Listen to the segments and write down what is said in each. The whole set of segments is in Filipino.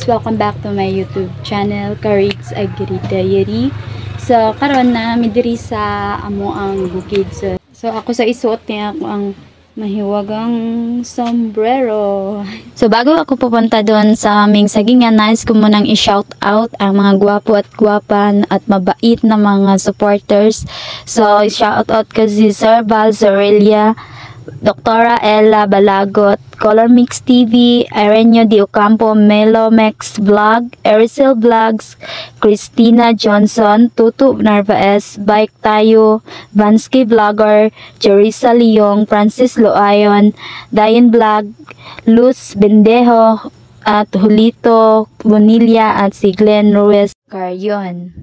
guys, welcome back to my YouTube channel, Carigs Agri Diary. So karon na midiri sa amo ang bukid. So ako sa isuot niya ako ang mahiwagang sombrero. So bago ako pupunta doon sa aming sagingan, nice ko munang i-shout out ang mga gwapo at gwapan at mabait na mga supporters. So shout out ko si Sir Val Zorelia, Doktora Ella Balagot, Color Mix TV, Irenio Di Ocampo, Melomex Vlog, Ericel Vlogs, Christina Johnson, Tutu Narvaez, Bike Tayo, Vansky Vlogger, Jerisa Leong, Francis Loayon, Dayan Vlog, Luz Bendejo, at Julito Bonilla at si Glenn Ruiz Carrion.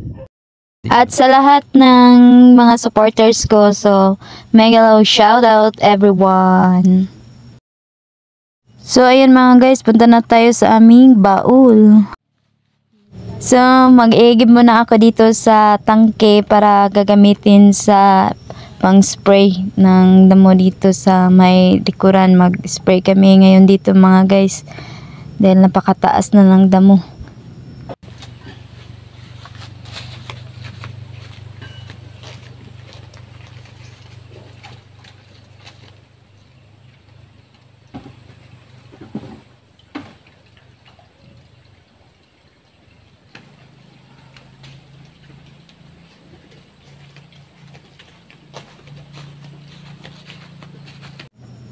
At sa lahat ng mga supporters ko, so mega low shout out everyone. So ayun mga guys, punta na tayo sa aming baul. So mag-iigib muna ako dito sa tangke para gagamitin sa pang spray ng damo dito sa may likuran. Mag-spray kami ngayon dito mga guys dahil napakataas na ng damo.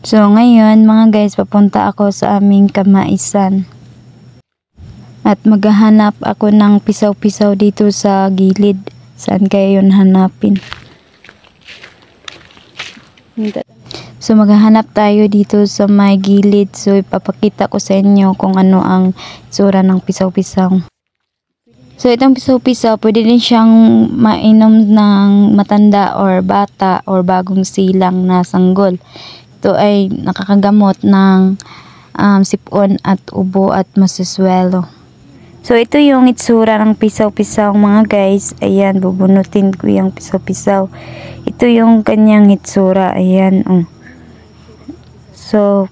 So ngayon mga guys, papunta ako sa aming kamaisan. At maghahanap ako ng pisaw-pisaw dito sa gilid. Saan kaya yun hanapin? So maghahanap tayo dito sa may gilid. So ipapakita ko sa inyo kung ano ang itsura ng pisaw-pisaw. So itong pisaw-pisaw, pwede din siyang mainom ng matanda or bata or bagong silang na sanggol. Ito ay nakakagamot ng sipon at ubo at masaswelo. So ito yung itsura ng pisaw-pisaw mga guys. Ayan, bubunutin ko yung pisaw-pisaw. Ito yung kanyang itsura. Ayan, So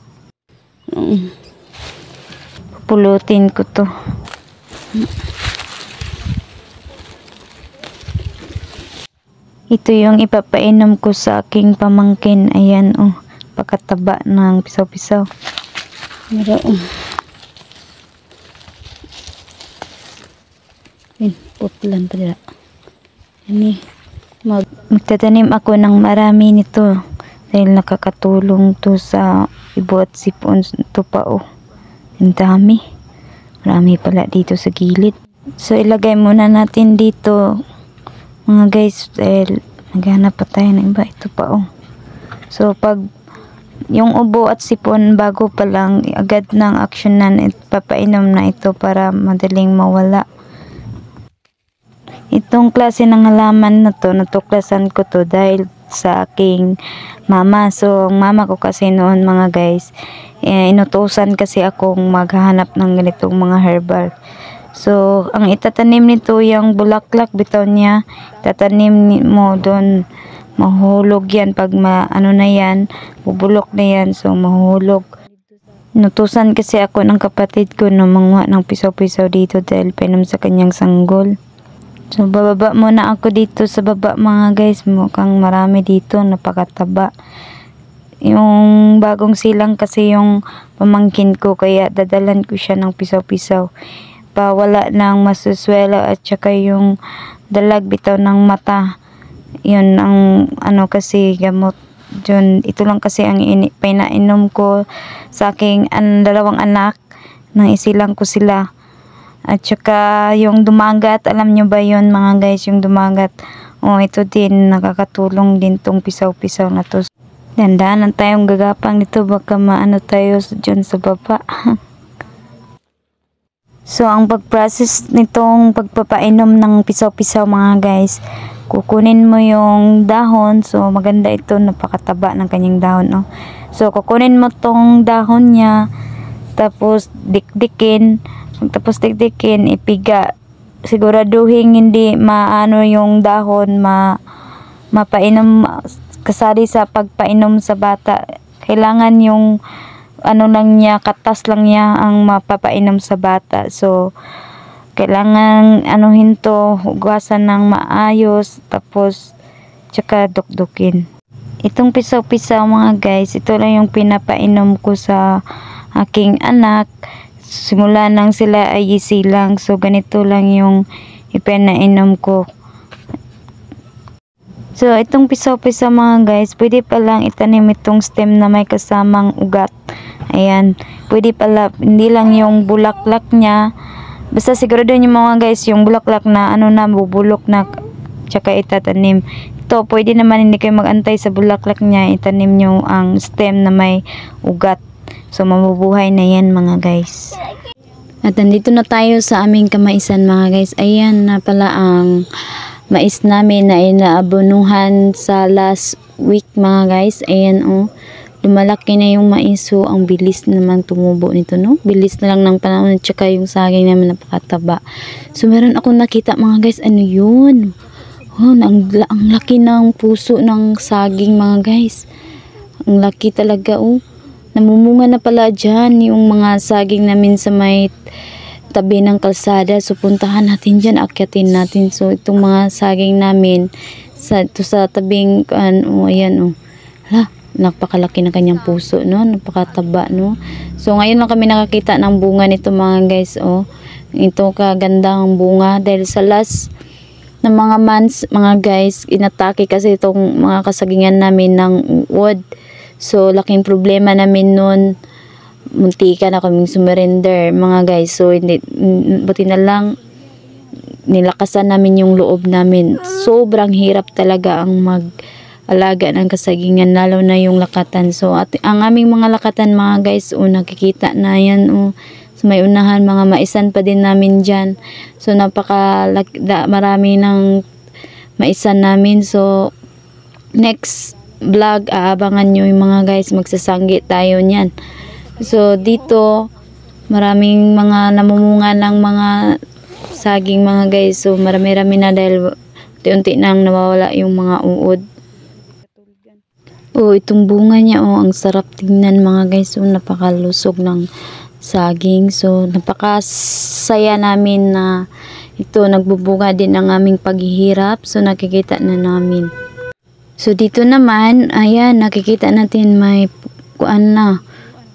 pupulutin ko to. Ito yung ipapainom ko sa aking pamangkin. Ayan, pagkataba ng pisaw-pisaw. Putlan pala. Magtatanim ako ng marami nito dahil nakakatulong to sa ibo at sipon. Ito pa ang dami. Marami pala dito sa gilid. So ilagay muna natin dito mga guys dahil naghanap pa tayo ng iba. Ito pa So pag yung ubo at sipon bago pa lang agad ng aksyonan at papainom na ito para madaling mawala. Itong klase ng halaman na to, natuklasan ko to dahil sa aking mama. So ang mama ko kasi noon mga guys, inutusan kasi akong maghahanap ng ganitong mga herbal. So ang itatanim nito yung bulaklak bitaw niya, itatanim mo doon. Mahulog yan pag ano na yan, bubulok na yan, so mahulog. Nutusan kasi ako ng kapatid ko na manguha ng pisaw-pisaw dito dahil painom sa kanyang sanggol. So bababa muna ako dito sa baba mga guys, mukhang marami dito, napakataba. Yung bagong silang kasi yung pamangkin ko kaya dadalan ko siya ng pisaw-pisaw. Pawala ng masuswelo at saka yung dalag bitaw ng mata. Yun ang kasi gamot dyan. Ito lang kasi ang pinainom ko sa aking dalawang anak nang isilang ko sila. At saka yung dumagat, alam nyo ba yun mga guys, yung dumagat, ito din nakakatulong din tong pisaw-pisaw na to. Dandanan tayong gagapang nito, baka maano tayo dyan sa baba. So ang pag-process nitong pagpapainom ng pisaw-pisaw mga guys, kukunin mo yung dahon. So maganda ito, napakataba ng kanyang dahon. So kukunin mo tong dahon niya, tapos dikdikin, ipiga. Siguraduhin hindi maano yung dahon, mapainom, kasali sa pagpainom sa bata. Kailangan yung ano lang niya, katas lang niya ang mapapainom sa bata. So, kailangan anuhin to, hugasan ng maayos, tapos tsaka dukdukin. Itong pisaw-pisaw mga guys, ito lang yung pinapainom ko sa aking anak. Simula nang sila ay isilang, so ganito lang yung ipinainom ko. So, itong pisaw-pisaw mga guys, pwede palang itanim itong stem na may kasamang ugat. Ayan, pwede pala, hindi lang yung bulaklak niya. Basta sigurado nyo mga guys, yung bulaklak na ano na, bubulok na, tsaka itatanim. Ito, pwede naman hindi kayo mag-antay sa bulaklak niya, itanim nyo ang stem na may ugat. So, mabubuhay na yan mga guys. At nandito na tayo sa aming kamaisan mga guys. Ayan na pala ang mais namin na inaabonuhan sa last week mga guys. Ayan oh, lumalaki na yung mais. So, ang bilis naman tumubo nito, no? Bilis na lang ng panahon. Tsaka yung saging naman napakataba. So, meron akong nakita mga guys. Ano yun? Oh, ang laki ng puso ng saging mga guys. Ang laki talaga oh. Namumunga na pala dyan yung mga saging namin sa may tabi ng kalsada. So, puntahan natin dyan, akyatin natin. So, itong mga saging namin sa tabing, ayan, oh. Hala, napakalaki na kanyang puso, no? Napakataba, no? So, ngayon lang kami nakakita ng bunga nito, mga guys, oh. Ito kagandang bunga dahil sa last na mga months, mga guys, inatake kasi itong mga kasagingan namin ng uod. So, laking problema namin nun. Muntika na kaming sumurrender mga guys. So hindi, buti na lang nilakasan namin yung loob namin. Sobrang hirap talaga ang mag-alaga ng kasagingan, lalo na yung lakatan. So at ang aming mga lakatan mga guys, nakikita na yan so, may unahan, mga maisan pa din namin dyan. So marami ng maisan namin. So next vlog, aabangan nyo yung mga guys, magsasanggi tayo niyan. So, dito, maraming mga namumunga ng mga saging mga guys. So, marami-rami na dahil unti-unti nang nawawala yung mga uod. Oh, itong bunga niya, ang sarap tingnan mga guys. So, napakalusog ng saging. So, napakasaya namin na ito, nagbubunga din ang aming paghihirap. So, nakikita na namin. So, dito naman, ayan, nakikita natin may kuan na.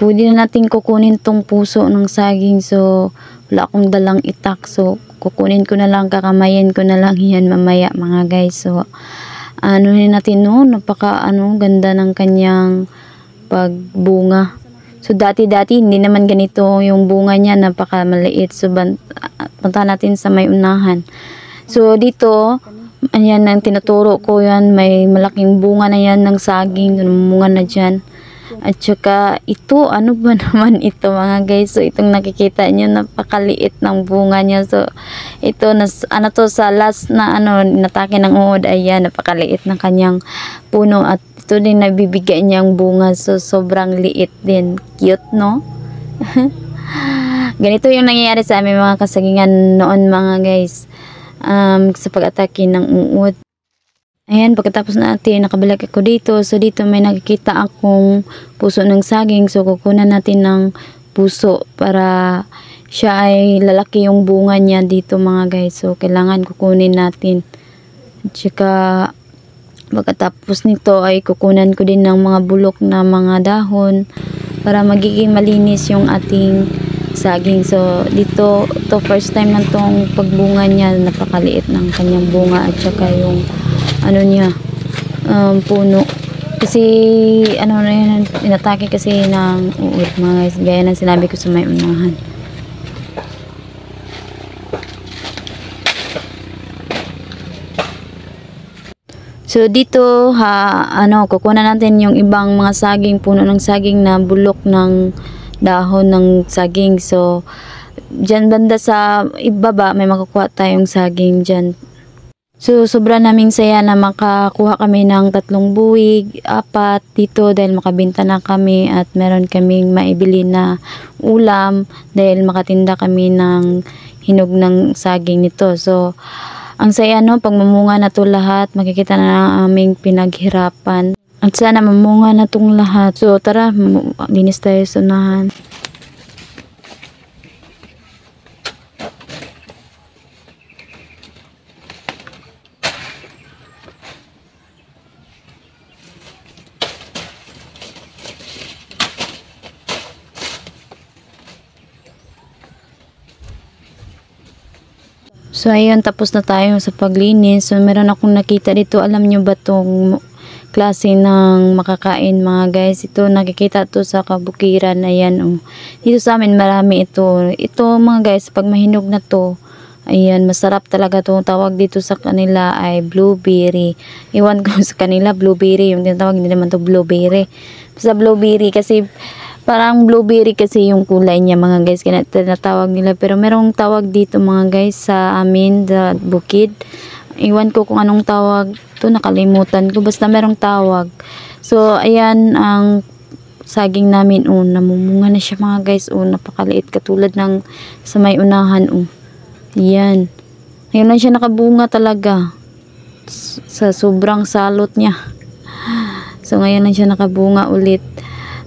Pwede na natin kukunin tong puso ng saging. So, wala akong dalang itak. So, kukunin ko na lang, kakamayin ko na lang yan mamaya mga guys. So, ano natin napaka ganda ng kanyang pagbunga. So, dati-dati hindi naman ganito yung bunga niya, napaka maliit. So, punta natin sa may unahan. So, dito, ayan ang tinuturo ko yan. May malaking bunga na yan ng saging. Bunga na dyan. At saka ito, ano ba naman ito mga guys? So itong nakikita nyo, napakaliit ng bunga niya. So ito, to sa last na natake ng uod, ayan, napakaliit ng kanyang puno. At ito din nabibigay niyang bunga. So sobrang liit din. Cute, no? Ganito yung nangyayari sa aming mga kasagingan noon mga guys. Sa pag-atake ng uod. Ayan, pagkatapos natin, nakabalik ako dito. So, dito may nakikita akong puso ng saging. So, kukunan natin ng puso para siya ay lalaki yung bunga niya dito mga guys. So, kailangan kukunin natin. At saka, pagkatapos nito ay kukunan ko din ng mga bulok na mga dahon para magiging malinis yung ating saging. So, dito, first time na tong pagbunga niya, napakaliit ng kanyang bunga at saka yung niya, puno. Kasi, na yan, inatake kasi ng uod mga guys, gaya ng sinabi ko sa may unahan. So, dito, kukunan natin yung ibang mga saging, puno ng saging na bulok ng dahon ng saging. So, dyan banda sa ibaba, may makukuha tayong saging dyan. So, sobrang naming saya na makakuha kami ng 3 buwig, 4 dito dahil makabenta na kami at meron kaming maibili na ulam dahil makatinda kami ng hinog ng saging nito. So, ang saya pag mamunga na to lahat, makikita na ang aming pinaghirapan. At sana mamunga na tong lahat. So tara, linis tayo sa unahan. So ayun, tapos na tayo sa paglinis. So meron akong nakita dito, alam nyo ba tong klase ng makakain mga guys? Ito nakikita to sa kabukiran. Ayan oh. Dito sa amin marami ito. Ito mga guys, pag mahinog na to, ayan, masarap talaga to. Tawag dito sa kanila ay blueberry. Iwan ko sa kanila blueberry, yung tinatawag, hindi naman to blueberry. Sa blueberry kasi parang blueberry kasi yung kulay niya mga guys, kaya tinatawag nila. Pero merong tawag dito mga guys sa amin, sa bukid. Iwan ko kung anong tawag to, nakalimutan ko. Basta merong tawag. So, ayan ang saging namin. Oh, namumunga na siya mga guys. Oh, napakaliit katulad ng sa may unahan. Oh, ayan. Ngayon na siya nakabunga talaga. Sa sobrang salot niya. So, ngayon na siya nakabunga ulit.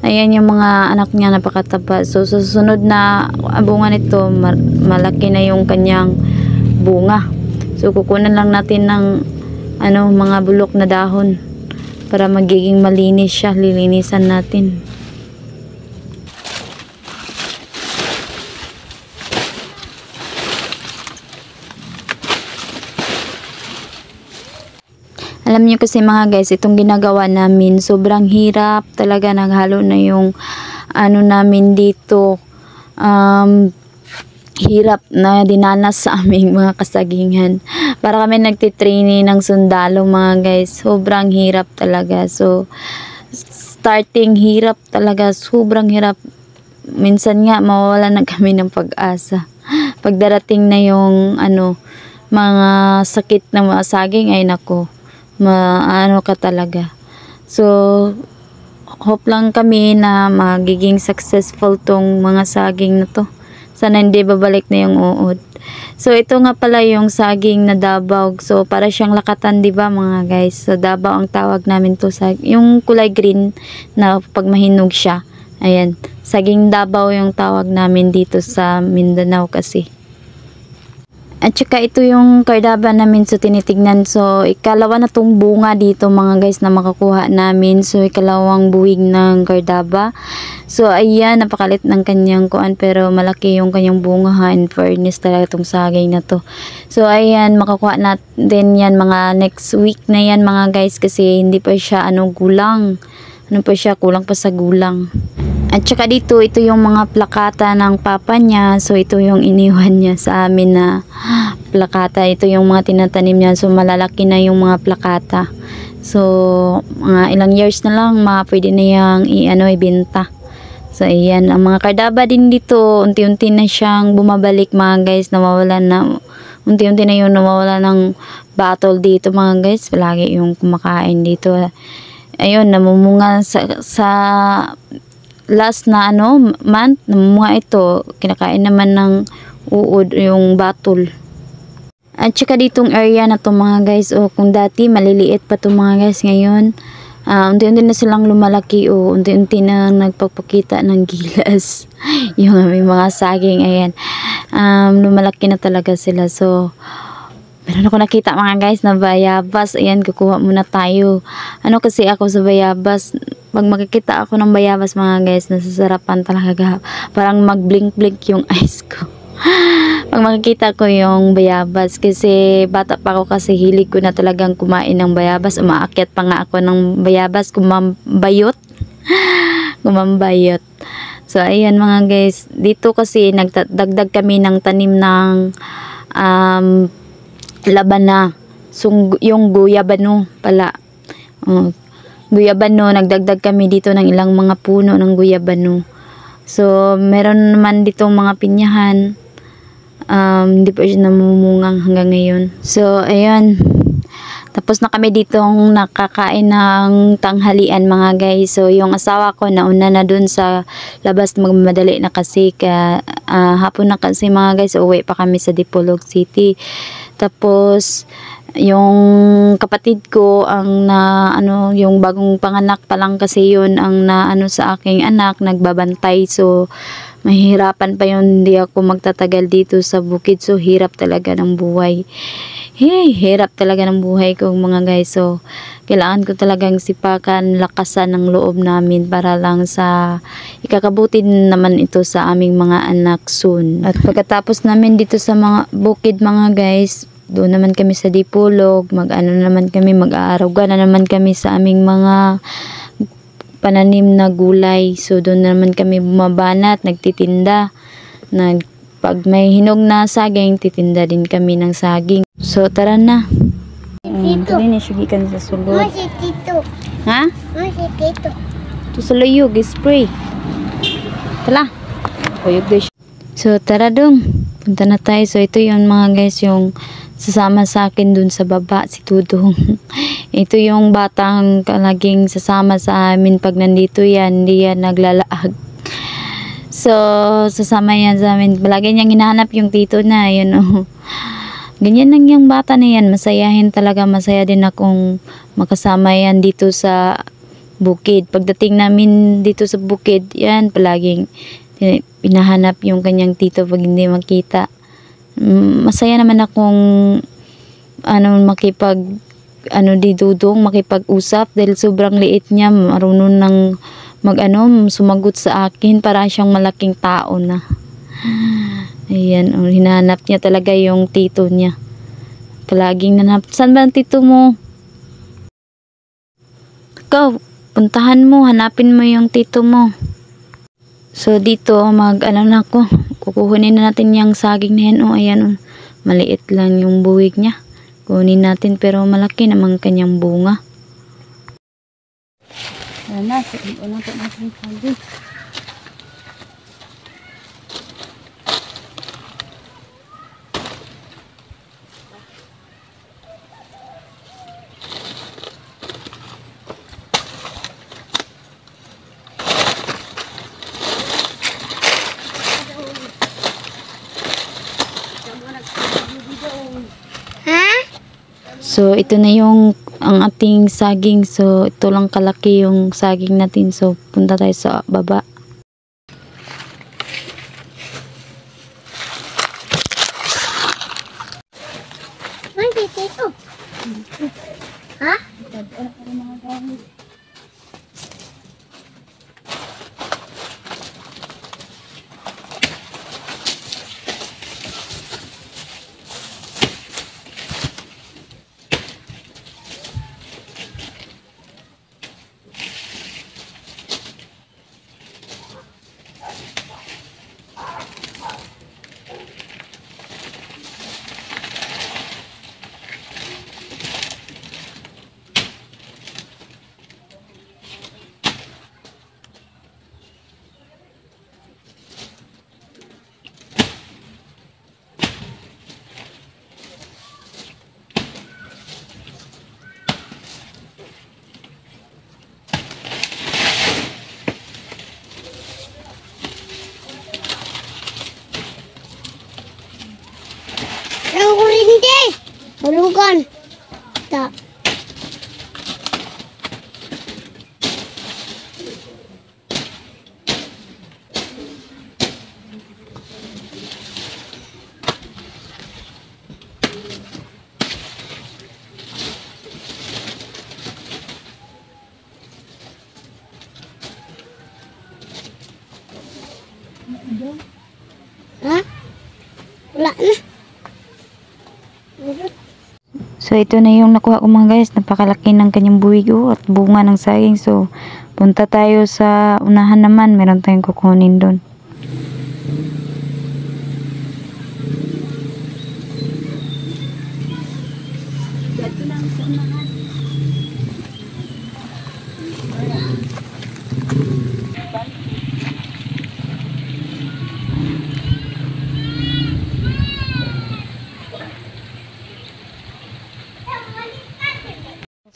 Ayan yung mga anak niya, napakataba. So, sa susunod na bunga nito, malaki na yung kanyang bunga. So, kukunan lang natin ng mga bulok na dahon para magiging malinis siya. Lilinisan natin. Alam niyo kasi mga guys, itong ginagawa namin, sobrang hirap talaga. Naghalo na yung namin dito. Hirap na dinanas sa aming mga kasagingan. Para kami nagtitraining ng sundalo mga guys. Sobrang hirap talaga. So, starting hirap talaga. Sobrang hirap. Minsan nga, mawawala na kami ng pag-asa. Pagdarating na yung mga sakit ng mga saging, ay nako. Ka talaga. So, hope lang kami na magiging successful tong mga saging na to. Sana hindi babalik na yung uod. So, ito nga pala yung saging na dabaw. So, para siyang lakatan, di ba mga guys? So, dabaw ang tawag namin to. Yung kulay green na pag mahinog siya. Ayan. Saging dabaw yung tawag namin dito sa Mindanao kasi. At saka ito yung kardaba namin, so tinitignan. So ikalawa na tong bunga dito mga guys na makakuha namin. So ikalawang buwig ng kardaba. So ayan, napakalit ng kanyang kuan pero malaki yung kanyang bunga ha. In fairness talaga itong saging na to. So ayan, makakuha natin yan mga next week na yan mga guys kasi hindi pa siya gulang. Kulang pa sa gulang. At saka dito, ito yung mga plakata ng papa niya. So, ito yung iniwan niya sa amin na plakata. Ito yung mga tinatanim niya. So, malalaki na yung mga plakata. So, mga ilang years na lang, pwede na yung ibenta. So, ayan. Ang mga kardaba din dito, unti-unti na siyang bumabalik mga guys. Unti-unti na yung nawawala ng battle dito mga guys. Palagi yung kumakain dito. Ayun, namumunga sa last na month, namumunga ito. Kinakain naman ng uod yung batol. At saka ditong area na to mga guys, kung dati maliliit pa to mga guys, ngayon unti-unti na silang lumalaki, unti-unti na nagpapakita ng gilas. Yung aming mga saging, ayan, lumalaki na talaga sila. So meron ako nakita mga guys na bayabas. Ayan, kukuha muna tayo. Kasi ako sa bayabas, pag makikita ako ng bayabas mga guys, nasasarapan talaga. Parang mag-blink-blink yung eyes ko. Pag makikita ko yung bayabas. Kasi bata pa ako kasi hilig ko na talagang kumain ng bayabas. Umaakyat pa nga ako ng bayabas. Kumambayot. So, ayan mga guys. Dito kasi nagdagdag kami ng tanim ng labana. So, yung guyabano pala. Guyabano, nagdagdag kami dito ng ilang mga puno ng guyabano. So, meron naman dito mga pinyahan. Hindi pa siya namumungang hanggang ngayon. So, ayun. Tapos na kami dito nakakain ng tanghalian mga guys. So, yung asawa ko nauna na dun sa labas, magmadali na kasi hapon na kasi mga guys. Uwi pa kami sa Dipolog City. Tapos yung kapatid ko ang na ano, yung bagong panganak pa lang kasi yun ang na ano sa aking anak, nagbabantay. So mahihirapan pa yun, hindi ako magtatagal dito sa bukid. So hirap talaga ng buhay. Hey, hirap talaga ng buhay ko mga guys. So kailangan ko talagang sipakan, lakasan ng loob namin para lang sa ikakabuti naman ito sa aming mga anak soon. At pagkatapos namin dito sa mga bukid mga guys, doon naman kami sa Dipolog, mag-ano naman kami, mag-aaruga na naman kami sa aming mga pananim na gulay. So doon naman kami bumabanat, nagtitinda. Pag may hinog na saging, titinda din kami ng saging. So tara na. Tito. Dali na siya gikan sa sulod. Masih Tito. Ha? Masih Tito. Ito sa layog, spray. Tala. Uyog din siya. So tara dong. Punta na tayo. So ito yung mga guys, yung sasama sa akin dun sa baba, si Tudong. Ito yung batang laging sasama sa amin pag nandito yan, hindi yan naglalaag. So, sasama yan sa amin. Palagi niyang hinahanap yung tito na, yun oh. Ganyan lang yung bata na yan. Masayahin talaga, masaya din akong makasama yan dito sa bukid. Pagdating namin dito sa bukid, yan, palaging pinahanap yung kanyang tito pag hindi makita. Masaya naman akong di Dudong makipag-usap dahil sobrang liit niya, marunong ng sumagot sa akin, para siyang malaking tao na. Ayan, hinahanap niya talaga yung tito niya. Palaging nanap, saan ba ang tito mo? Ikaw, puntahan mo, hanapin mo yung tito mo. So dito, na ako. Kukuhunin na natin yung saging na yan. Ayan, maliit lang yung buwig niya. Kunin natin, pero malaki naman kanyang bunga. Ayan na, unang po natin yung saging. So, ito na yung ang ating saging. So, ito lang kalaki yung saging natin. So, punta tayo sa baba. Masih Tito. Ha? Ang kurinti! Bulugan! Tak. Ha? Wala na. So ito na yung nakuha ko mga guys, napakalaki ng kanyang buwig at bunga ng saging. So punta tayo sa unahan naman, meron tayong kukunin doon.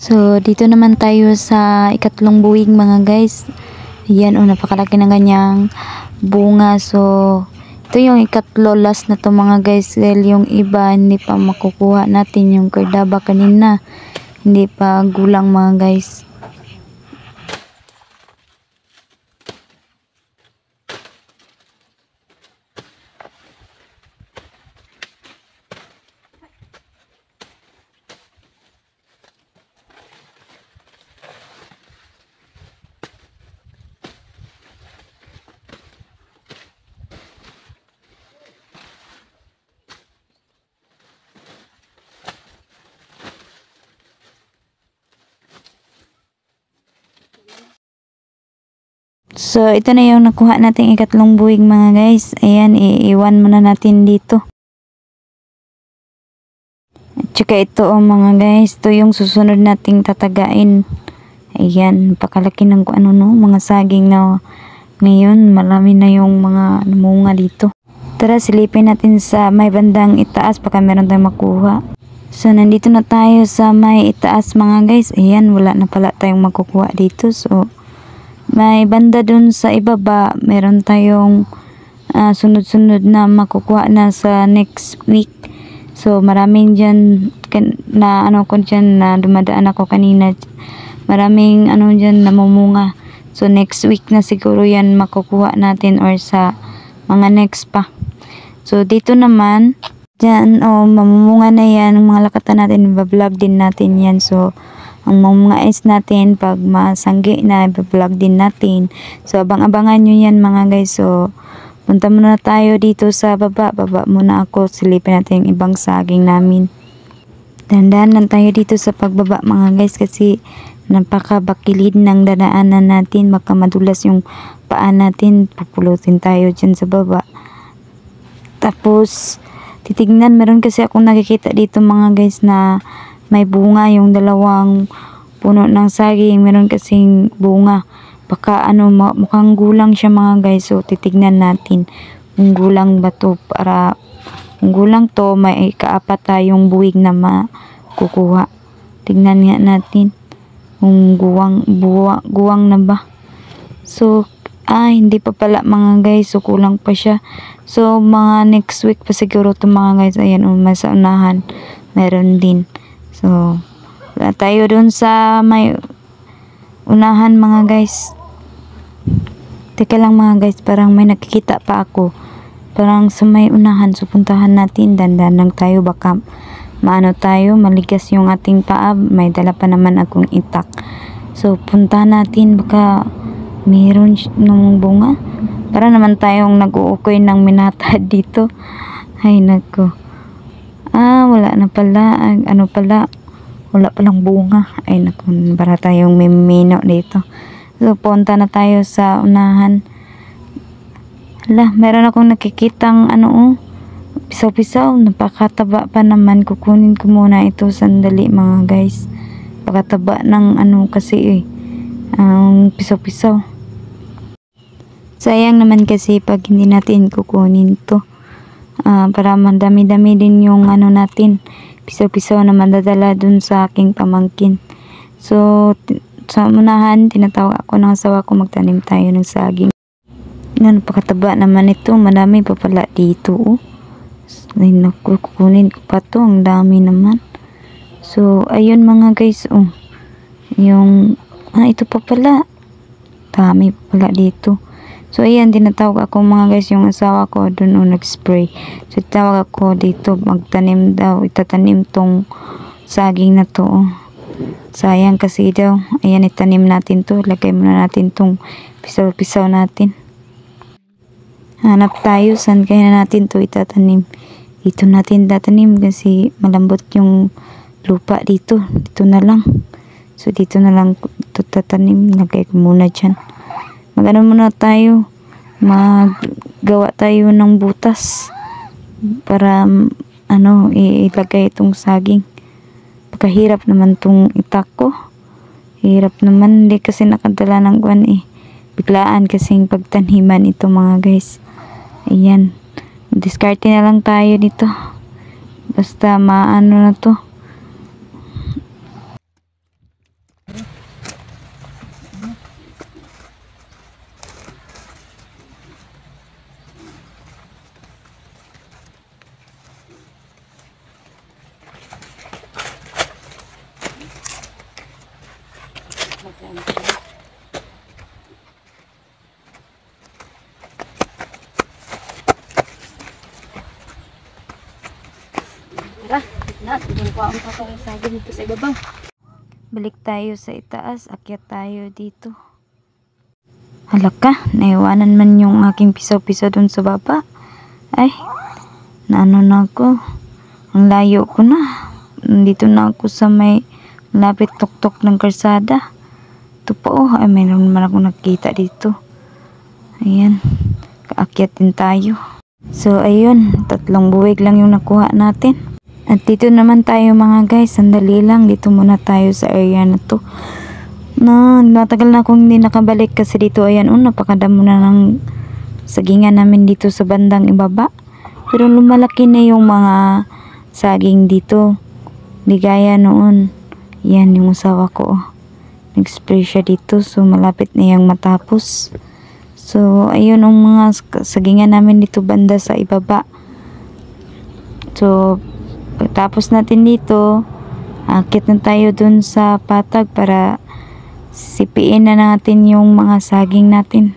So, dito naman tayo sa ikatlong buwig mga guys. Ayan, napakalaki ng kanyang bunga. So, Ito yung ikatlo last na to mga guys, dahil yung iba hindi pa makukuha natin. Yung kardaba kanina hindi pa gulang mga guys. So, ito na yung nakuha nating ikatlong buwig mga guys. Ayan, iiwan muna natin dito. At saka ito mga guys, ito yung susunod nating tatagain. Ayan, pakalaki ng ano no, mga saging na ngayon, marami na yung mga namunga dito. Tara, silipin natin sa may bandang itaas, baka meron tayong makuha. So, nandito na tayo sa may itaas mga guys. Ayan, wala na pala tayong makukuha dito. So, may banda dun sa ibaba, meron tayong sunod-sunod na makukuha na sa next week. So maraming dyan na ano ko dyan na dumadaan ako kanina, maraming ano dyan namumunga. So next week na siguro yan makukuha natin or sa mga next pa. So dito naman dyan mamumunga na yan, mga lakatan natin, i-vlog din natin yan. So ang mga is natin pag masanggi na i-vlog din natin. So abang-abangan nyo yan mga guys. So punta muna tayo dito sa baba muna ako, silipin natin yung ibang saging namin. Dandan lang tayo dito sa pagbaba mga guys, kasi napakabakilid ng dadaanan natin, baka madulas yung paa natin, pupulutin tayo dyan sa baba. Tapos titignan, meron kasi akong nakikita dito mga guys na may bunga yung dalawang puno ng saging, meron kasing bunga. Baka ano, mukhang gulang siya mga guys. So titignan natin kung gulang ba to, para kung gulang to, may kaapat tayong buwig na makukuha. Tignan nga natin kung guwang na ba. So hindi pa pala mga guys, so kulang pa siya. So mga next week pa siguro to mga guys. Ayan, sa unahan meron din. So tayo dun sa may unahan mga guys. Teka lang mga guys, parang may nakikita pa ako, parang sa may unahan. So puntahan natin, dandan lang tayo, baka maano tayo, maligas yung ating paa. May dala pa naman akong itak. So puntahan natin, baka mayroon nung bunga. Para naman tayong nag-uukoy ng minata dito. Ay nako, wala na pala, ano pala, wala palang bunga. Ay nako, para tayong mimino dito. So punta na tayo sa unahan. Hala, meron akong nakikitang pisaw-pisaw, napakataba pa naman. Kukunin ko muna ito sandali mga guys. Pakataba ng kasi ang pisaw-pisaw. Sayang naman kasi pag hindi natin kukunin to. Para madami-dami din yung natin, pisaw-pisaw na madadala dun sa aking pamangkin. So sa unahan, tinatawag ako ng asawa ko, magtanim tayo ng saging. Napakataba naman ito, madami pa pala dito. Ay naku, kukunin ko pa to, ang dami naman. So ayun mga guys, yung ito pa pala, dami pa pala dito. So ayan, tinatawag ako mga guys, yung asawa ko dun nag-spray. So tawag ako dito, magtanim daw, itatanim tong saging na to. Sayang kasi daw. Ayan, itanim natin to, lagay muna natin tong pisaw-pisaw natin. Hanap tayo saan kaya natin to itatanim. Dito natin tatanim kasi malambot yung lupa dito. Dito na lang. So dito na lang ito tatanim, lagay ko muna dyan. Magano muna tayo, maggawa tayo ng butas para ilagay itong saging. Pagkahirap naman tong itak ko. Hirap naman, hindi kasi nakadala ng biglaan kasing pagtaniman ito mga guys. Ayan, diskarte na lang tayo dito, basta maano na to. Tara, na, tingin ko ang kakasagin dito sa ibabaw. Balik tayo sa itaas, akyat tayo dito. Halaka, naiwanan man yung aking pisaw-pisaw dun sa baba. Ay, naano na ako. Ang layo ko na. Nandito na ako sa may malapit tuktok ng karsada. Ito pa oh, ay mayroon naman ako nakita dito. Ayan, kaakyat din tayo. So ayun, 3 buwig lang yung nakuha natin. At dito naman tayo mga guys, sandali lang, dito muna tayo sa area na to. Matagal na akong hindi nakabalik kasi dito, ayan, napakadamo na ng sagingan namin dito sa bandang ibaba. Pero lumalaki na yung mga saging dito. Di gaya noon. Yan yung usawa ko. Nag-spray siya dito, so malapit na yung matapos. So ayun ang mga sagingan namin dito banda sa ibaba. So pagtapos natin dito, akit na tayo dun sa patag para sipiin na natin yung mga saging natin.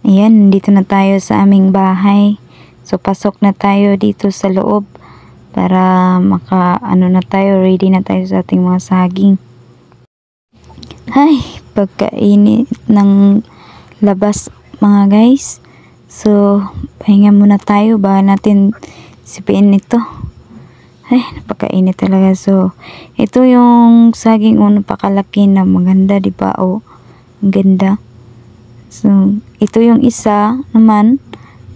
Ayan, dito na tayo sa aming bahay. So pasok na tayo dito sa loob para ano na tayo, ready na tayo sa ating mga saging. Ay, pagkainit ng labas mga guys. So pahinga muna tayo bago natin sipiin ito. Ay, napakainit talaga. So, ito yung saging napakalaki na maganda, di ba? Oh, ang ganda. So, ito yung isa naman,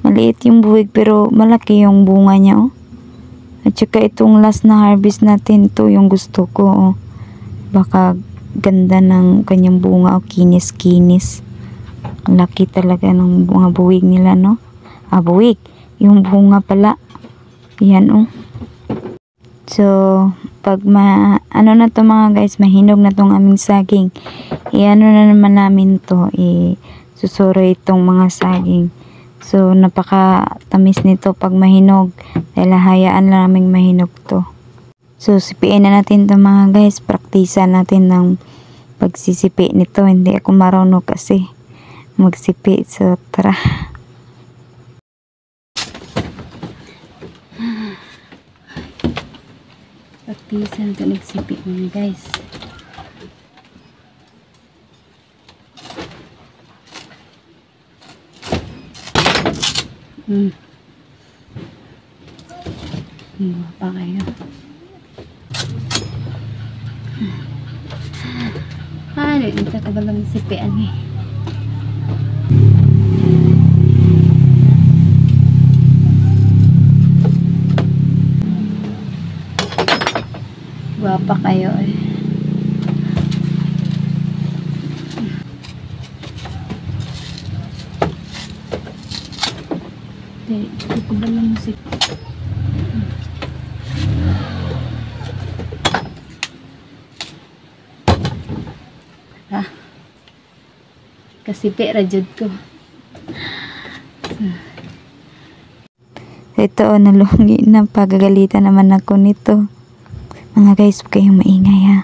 maliit yung buwig pero malaki yung bunga niya, oh. At saka itong last na harvest natin, ito yung gusto ko, oh. Baka ganda ng kanyang bunga, oh, kinis-kinis. Ang laki talaga ng mga buwig nila, no? Buwig. Yung bunga pala. Yan, oh. So, pag ano na to mga guys, mahinog na tong aming saging. I-ano na naman namin to, susuro itong mga saging. So, napaka-tamis nito pag mahinog. Dahil hayaan lang naming mahinog to. So, sipiin na natin to mga guys. Praktisan natin ng pagsisipi nito. Hindi ako marunong kasi magsipi. So, tara. Praktisan ito nagsipi mga guys. Pa kayo. Dito ka ba lang sipian eh. Guwapa kayo eh. Dito ko ba lang musik? Kasi pera jud ko. Ito, nalungi na. Pagagalitan naman ako nito. Mga guys, huwag kayong maingay ha.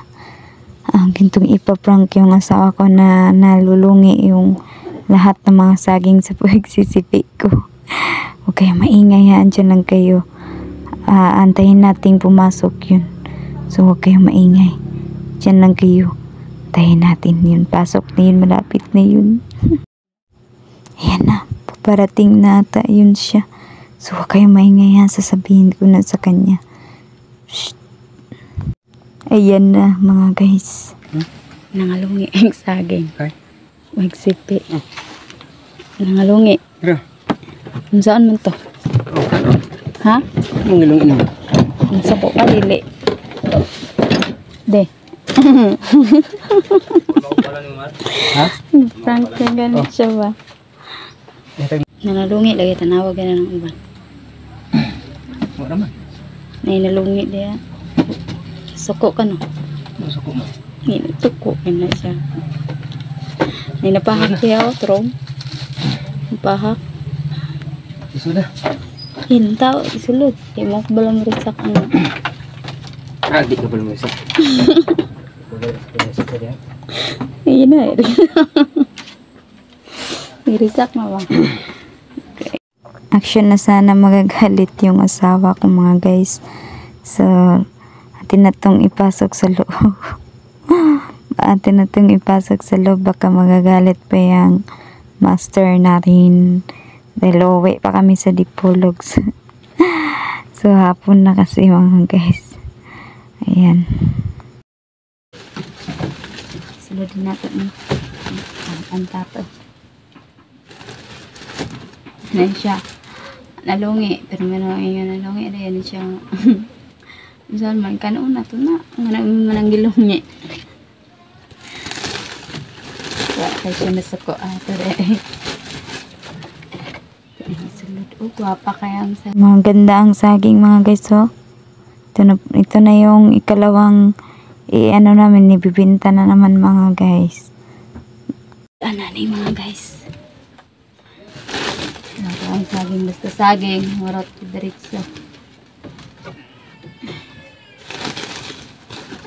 Ang gintong ipaprank yung asawa ko na nalulungi yung lahat ng mga saging sa pagsisipi ko. Huwag kayong maingay ha. Andiyan lang kayo. Antayin nating pumasok yun. So, huwag kayong maingay. Diyan lang kayo. Antayin natin yun. Pasok na yun. Malapit na yun. Ayan na. Paparating na ata yun siya. So, huwag kayong maingay ha. Sasabihin ko na sa kanya. Shh. Ayan na mga guys. Nangalungi ang saging. Okay. Magsipi. Nangalungi. Pero, Saan man to? Ha? ang ilong ino. Sa ko ka dili. De. Ha? Prank ka ganit siya ba? Nangalungi lagi tanawag na ng uban. Wala naman. Nangalungi dia. Suko ka no? Masuk mo. Tuko ka na siya. Napahak siya o trom. Napahak. Sudah. Hintaw, isulod. Di mo ko balang risak ano. Di ka belum bisa. Ayun na eh. Irisak na ba? Action na sana magagalit yung asawa ko mga guys. So, atin na tong ipasok sa loob. Atin na tong ipasok sa loob. Baka magagalit pa yung master natin. Dahil uwi pa kami sa Dipologs. So, hapon na kasi mga guys. Ayan. Sulodin natin ang tato. Na siya. Nalungi. Pero meron yung nalungi. Ayan siya. Misalnya man kan una to na. Mananggilong niya. Wala kayo siya nasuko. Ito rin. Sulod. Guwapa kayang sa... Mga ganda ang saging mga guys, oh. Ito na yung ikalawang ano namin, ibibinta na naman mga guys. Ano na yung mga guys. Ito ang saging. Basta saging. Marot diretso.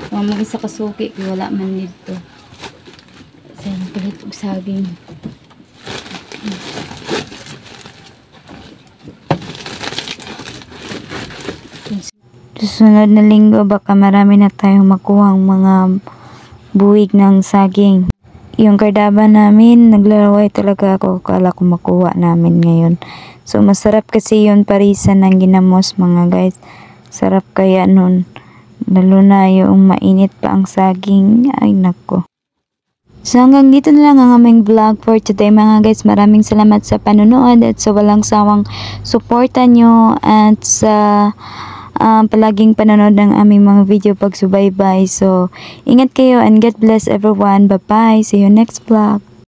Kung mag-isa kasuki, wala man dito. Kasi napalit og saging. Susunod na linggo, baka marami na tayong makuhang mga buwig ng saging. Yung kardaba namin, naglalaway talaga ako. Kala ko makuha namin ngayon. So, masarap kasi yun parisan ng ginamos mga guys. Sarap kaya nun. Lalo na yung mainit pa ang saging. Ay, nako. So, hanggang dito na lang ang aming vlog for today mga guys. Maraming salamat sa panonood at sa walang sawang suporta nyo at sa palaging panonood ng aming mga video pagsubaybay. So, ingat kayo and God bless everyone. Bye-bye. See you next vlog.